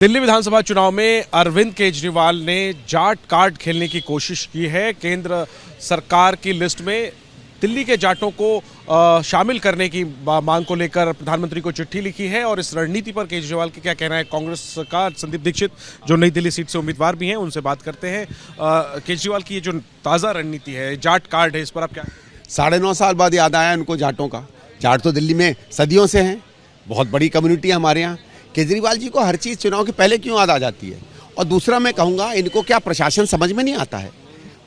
दिल्ली विधानसभा चुनाव में अरविंद केजरीवाल ने जाट कार्ड खेलने की कोशिश की है। केंद्र सरकार की लिस्ट में दिल्ली के जाटों को शामिल करने की मांग को लेकर प्रधानमंत्री को चिट्ठी लिखी है और इस रणनीति पर केजरीवाल के क्या कहना है। कांग्रेस का संदीप दीक्षित जो नई दिल्ली सीट से उम्मीदवार भी हैं, उनसे बात करते हैं। केजरीवाल की ये जो ताज़ा रणनीति है, जाट कार्ड है, इस पर आप क्या? 9.5 साल बाद याद आया उनको जाटों का। जाट तो दिल्ली में सदियों से हैं, बहुत बड़ी कम्युनिटी है हमारे यहाँ। केजरीवाल जी को हर चीज़ चुनाव के पहले क्यों याद आ जाती है। और दूसरा मैं कहूँगा, इनको क्या प्रशासन समझ में नहीं आता है।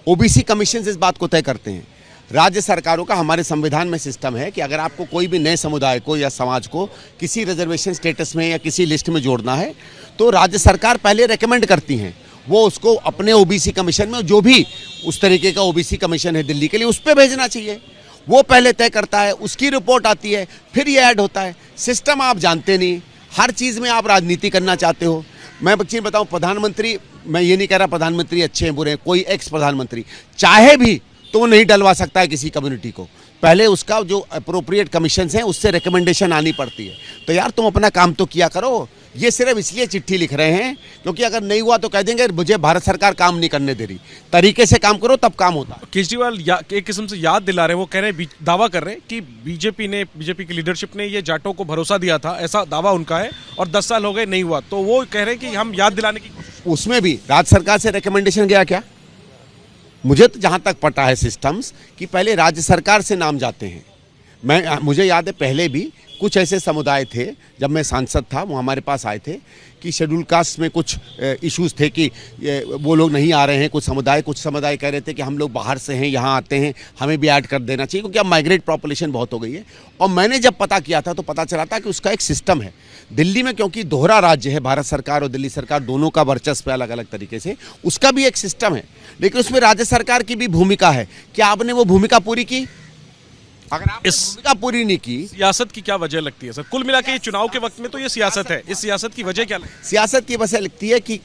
ओबीसी कमीशन इस बात को तय करते हैं। राज्य सरकारों का हमारे संविधान में सिस्टम है कि अगर आपको कोई भी नए समुदाय को या समाज को किसी रिजर्वेशन स्टेटस में या किसी लिस्ट में जोड़ना है तो राज्य सरकार पहले रेकमेंड करती हैं, वो उसको अपने ओबीसी कमीशन में, जो भी उस तरीके का ओबीसी कमीशन है दिल्ली के लिए, उस पर भेजना चाहिए। वो पहले तय करता है, उसकी रिपोर्ट आती है, फिर ये ऐड होता है। सिस्टम आप जानते नहीं, हर चीज़ में आप राजनीति करना चाहते हो। मैं एक चीज़ बताऊं, प्रधानमंत्री, मैं ये नहीं कह रहा प्रधानमंत्री अच्छे हैं बुरे हैं, कोई एक्स प्रधानमंत्री चाहे भी तो वो नहीं डलवा सकता है किसी कम्युनिटी को। पहले उसका जो अप्रोप्रिएट कमीशंस हैं उससे रिकमेंडेशन आनी पड़ती है। तो यार तुम अपना काम तो किया करो। ये सिर्फ इसलिए चिट्ठी लिख रहे हैं क्योंकि अगर नहीं हुआ तो कह देंगे मुझे भारत सरकार काम नहीं करने दे रही। तरीके से काम करो तब काम होता है। केजरीवाल एक किस्म से याद दिला रहे हैं, वो कह रहे हैं, दावा कर रहे हैं कि बीजेपी की लीडरशिप ने ये जाटों को भरोसा दिया था, ऐसा दावा उनका है, और 10 साल हो गए नहीं हुआ। तो वो कह रहे हैं कि हम याद दिलाने की कोशिश। उसमें भी राज्य सरकार से रिकमेंडेशन गया क्या? मुझे तो जहाँ तक पता है सिस्टम्स कि पहले राज्य सरकार से नाम जाते हैं। मुझे याद है पहले भी कुछ ऐसे समुदाय थे, जब मैं सांसद था वो हमारे पास आए थे कि शेड्यूल कास्ट में कुछ इश्यूज थे कि वो लोग नहीं आ रहे हैं। कुछ समुदाय कह रहे थे कि हम लोग बाहर से हैं, यहाँ आते हैं, हमें भी ऐड कर देना चाहिए क्योंकि अब माइग्रेट पॉपुलेशन बहुत हो गई है। और मैंने जब पता किया था तो पता चला था कि उसका एक सिस्टम है दिल्ली में, क्योंकि दोहरा राज्य है, भारत सरकार और दिल्ली सरकार दोनों का वर्चस्व है अलग अलग तरीके से, उसका भी एक सिस्टम है। लेकिन उसमें राज्य सरकार की भी भूमिका है। क्या आपने वो भूमिका पूरी की? अगर आप इस भूमिका पूरी नहीं की, सियासत की क्या वजह लगती है सर? कुल मिला के चुनाव के वक्त में तो ये सियासत है, इस सियासत की वजह क्या लगती है? सियासत की वजह लगती है कि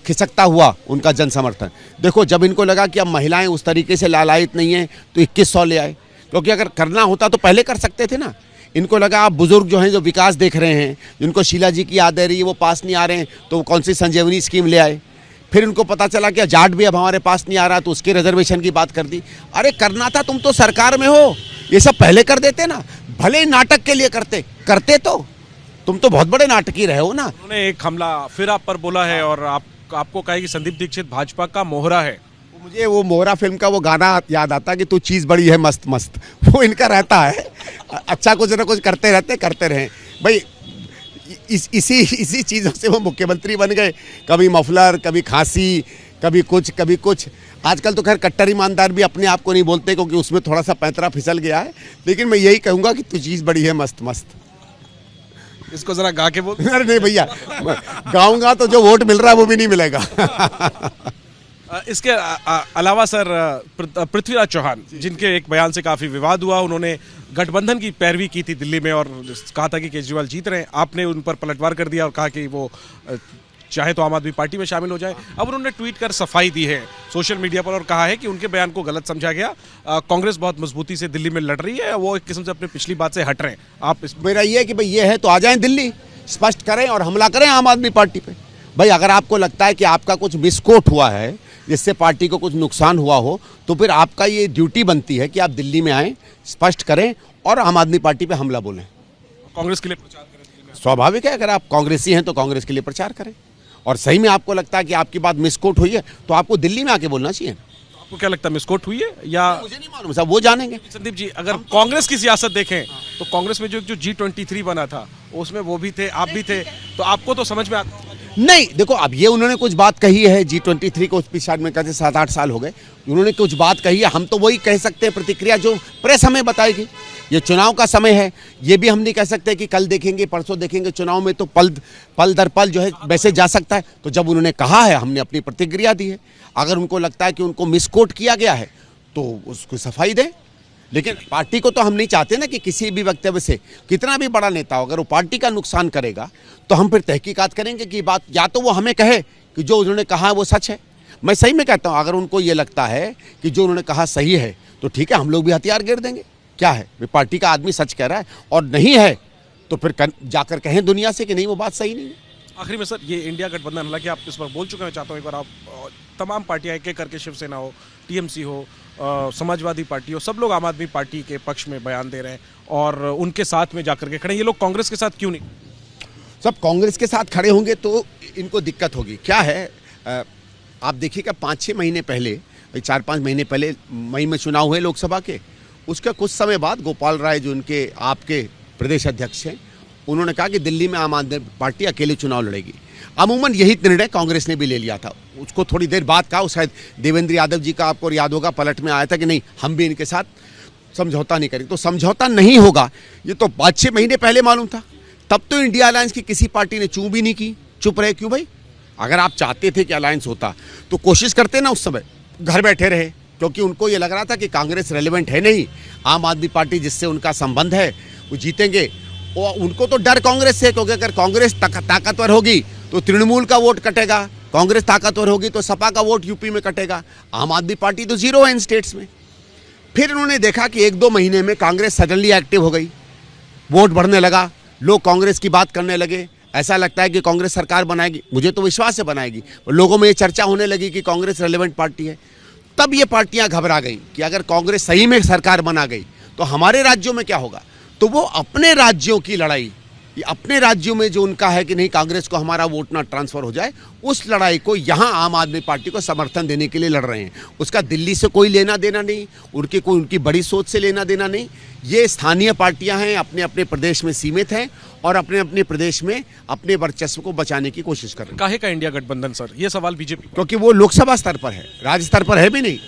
खिसकता हुआ उनका जन समर्थन। देखो, जब इनको लगा कि अब महिलाएं उस तरीके से लालायित नहीं है तो 2100 ले आए, क्योंकि अगर करना होता तो पहले कर सकते थे ना। इनको लगा आप बुजुर्ग जो हैं, जो विकास देख रहे हैं, जिनको शीला जी की याद आ रही है, वो पास नहीं आ रहे हैं, तो कौन सी संजीवनी स्कीम ले आए। फिर इनको पता चला कि जाट भी अब हमारे पास नहीं आ रहा तो उसके रिजर्वेशन की बात कर दी। अरे करना था, तुम तो सरकार में हो, ये सब पहले कर देते ना। भले ही नाटक के लिए करते तो तुम तो बहुत बड़े नाटकी रहे हो ना। उन्होंने एक हमला फिर आप पर बोला है और आपको कहा कि संदीप दीक्षित भाजपा का मोहरा है। मुझे वो मोहरा फिल्म का वो गाना याद आता कि तू चीज़ बड़ी है मस्त मस्त, वो इनका रहता है। अच्छा कुछ ना कुछ करते रहें भाई। इसी चीज़ों से वो मुख्यमंत्री बन गए। कभी मफलर, कभी खांसी, कभी कुछ। आजकल तो खैर कट्टर ईमानदार भी अपने आप को नहीं बोलते क्योंकि उसमें थोड़ा सा पैंतरा फिसल गया है। लेकिन मैं यही कहूँगा कि तू चीज़ बड़ी है मस्त मस्त। इसको जरा गा के बोल। अरे नहीं भैया, गाऊंगा तो जो वोट मिल रहा है वो भी नहीं मिलेगा। इसके अलावा सर, पृथ्वीराज चौहान, जिनके एक बयान से काफ़ी विवाद हुआ, उन्होंने गठबंधन की पैरवी की थी दिल्ली में और कहा था कि केजरीवाल जीत रहे हैं। आपने उन पर पलटवार कर दिया और कहा कि वो चाहे तो आम आदमी पार्टी में शामिल हो जाए। अब उन्होंने ट्वीट कर सफाई दी है सोशल मीडिया पर और कहा है कि उनके बयान को गलत समझा गया। कांग्रेस बहुत मजबूती से दिल्ली में लड़ रही है, वो एक किस्म से अपनी पिछली बात से हट रहे हैं। आप मेरा ये है कि भाई ये है तो आ जाएं दिल्ली, स्पष्ट करें और हमला करें आम आदमी पार्टी पे। भाई अगर आपको लगता है कि आपका कुछ मिसकोट हुआ है, जिससे पार्टी को कुछ नुकसान हुआ हो, तो फिर आपका ये ड्यूटी बनती है कि आप दिल्ली में आएँ, स्पष्ट करें और आम आदमी पार्टी पे हमला बोलें। कांग्रेस के लिए प्रचार करें। स्वाभाविक है, अगर आप कांग्रेसी हैं तो कांग्रेस के लिए प्रचार करें। और सही में आपको लगता है कि आपकी बात मिसकोट हुई है तो आपको दिल्ली में आके बोलना चाहिए। आपको क्या लगता है, मिसकोट हुई है या? मुझे नहीं मालूम साहब, वो जानेंगे। संदीप जी, अगर कांग्रेस की सियासत देखें तो कांग्रेस में जो G23 बना था उसमें वो भी थे, आप भी थे, तो आपको तो समझ में आता नहीं। देखो, अब ये उन्होंने कुछ बात कही है G23 को, शायद में कहते 7-8 साल हो गए, उन्होंने कुछ बात कही है। हम तो वही कह सकते हैं, प्रतिक्रिया जो प्रेस हमें बताएगी। ये चुनाव का समय है, ये भी हम नहीं कह सकते कि कल देखेंगे परसों देखेंगे। चुनाव में तो पल दर पल जो है वैसे जा सकता है। तो जब उन्होंने कहा है, हमने अपनी प्रतिक्रिया दी है। अगर उनको लगता है कि उनको मिसकोट किया गया है तो उसको सफाई दें। लेकिन पार्टी को तो हम नहीं चाहते ना कि किसी भी वक्तव्य से, कितना भी बड़ा नेता हो, अगर वो पार्टी का नुकसान करेगा तो हम फिर तहकीकात करेंगे कि बात, या तो वो हमें कहे कि जो उन्होंने कहा है वो सच है। मैं सही में कहता हूँ, अगर उनको ये लगता है कि जो उन्होंने कहा सही है तो ठीक है, हम लोग भी हथियार गिर देंगे। क्या है, पार्टी का आदमी सच कह रहा है और नहीं है तो फिर जाकर कहें दुनिया से कि नहीं वो बात सही नहीं है। आखिरी में सर, ये इंडिया गठबंधन, हालांकि आप इस पर बोल चुके हैं, चाहता हूँ एक बार आप तमाम पार्टियां एक एक करके, शिवसेना हो, टीएमसी हो, समाजवादी पार्टी हो, सब लोग आम आदमी पार्टी के पक्ष में बयान दे रहे हैं और उनके साथ में जाकर के खड़े हैं। ये लोग कांग्रेस के साथ क्यों नहीं? सब कांग्रेस के साथ खड़े होंगे तो इनको दिक्कत होगी। क्या है, आप देखिएगा 5-6 महीने पहले, 4-5 महीने पहले मई में चुनाव हुए लोकसभा के, उसका कुछ समय बाद गोपाल राय जो उनके आपके प्रदेश अध्यक्ष हैं, उन्होंने कहा कि दिल्ली में आम आदमी पार्टी अकेले चुनाव लड़ेगी। अमूमन यही निर्णय कांग्रेस ने भी ले लिया था। उसको थोड़ी देर बाद कहा, शायद देवेंद्र यादव जी का, आपको याद होगा, पलट में आया था कि नहीं, हम भी इनके साथ समझौता नहीं करेंगे। तो समझौता नहीं होगा ये तो 5-6 महीने पहले मालूम था। तब तो इंडिया अलायंस की किसी पार्टी ने चू भी नहीं की, चुप रहे क्यों भाई? अगर आप चाहते थे कि अलायंस होता तो कोशिश करते ना, उस समय घर बैठे रहे, क्योंकि उनको ये लग रहा था कि कांग्रेस रेलेवेंट है नहीं, आम आदमी पार्टी जिससे उनका संबंध है वो जीतेंगे। और उनको तो डर कांग्रेस से, क्योंकि अगर कांग्रेस ताकतवर होगी तो तृणमूल का वोट कटेगा, कांग्रेस ताकतवर होगी तो सपा का वोट यूपी में कटेगा, आम आदमी पार्टी तो जीरो है इन स्टेट्स में। फिर उन्होंने देखा कि 1-2 महीने में कांग्रेस सडनली एक्टिव हो गई, वोट बढ़ने लगा, लोग कांग्रेस की बात करने लगे, ऐसा लगता है कि कांग्रेस सरकार बनाएगी। मुझे तो विश्वास है बनाएगी, लोगों में ये चर्चा होने लगी कि कांग्रेस रेलेवेंट पार्टी है। तब ये पार्टियां घबरा गई कि अगर कांग्रेस सही में सरकार बना गई तो हमारे राज्यों में क्या होगा। तो वो अपने राज्यों की लड़ाई, अपने राज्यों में जो उनका है कि नहीं कांग्रेस को हमारा वोट ना ट्रांसफर हो जाए, उस लड़ाई को यहाँ आम आदमी पार्टी को समर्थन देने के लिए लड़ रहे हैं। उसका दिल्ली से कोई लेना देना नहीं, उनकी बड़ी सोच से लेना देना नहीं। ये स्थानीय पार्टियां हैं, अपने अपने प्रदेश में सीमित हैं और अपने अपने प्रदेश में अपने वर्चस्व को बचाने की कोशिश कर रहे हैं। काहे का इंडिया गठबंधन सर, ये सवाल बीजेपी? क्योंकि वो लोकसभा स्तर पर है, राज्य स्तर पर है भी नहीं।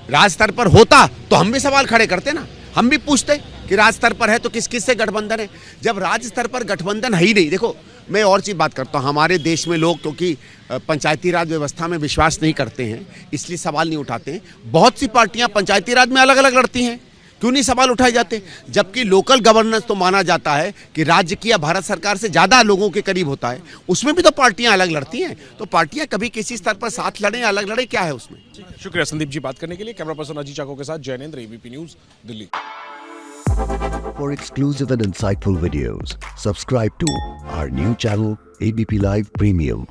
राज्य स्तर पर होता तो हम भी सवाल खड़े करते ना, हम भी पूछते कि राज्य स्तर पर है तो किस किस से गठबंधन है, जब राज्य स्तर पर गठबंधन है ही नहीं। देखो, मैं और चीज़ बात करता हूँ, हमारे देश में लोग क्योंकि पंचायती राज व्यवस्था में विश्वास नहीं करते हैं, इसलिए सवाल नहीं उठाते हैं। बहुत सी पार्टियां पंचायती राज में अलग अलग लड़ती हैं, क्यों नहीं सवाल उठाए जाते? जबकि लोकल गवर्नेंस तो माना जाता है कि राज्य की या भारत सरकार से ज़्यादा लोगों के करीब होता है, उसमें भी तो पार्टियां अलग लड़ती हैं। तो पार्टियां कभी किसी स्तर पर साथ लड़ें या अलग लड़ें, क्या है उसमें? शुक्रिया संदीप जी बात करने के लिए। कैमरा पर्सन अजीत चाको के साथ Jainendra, ABP news, Delhi. For exclusive and insightful videos, subscribe to our new channel ABP Live Premium.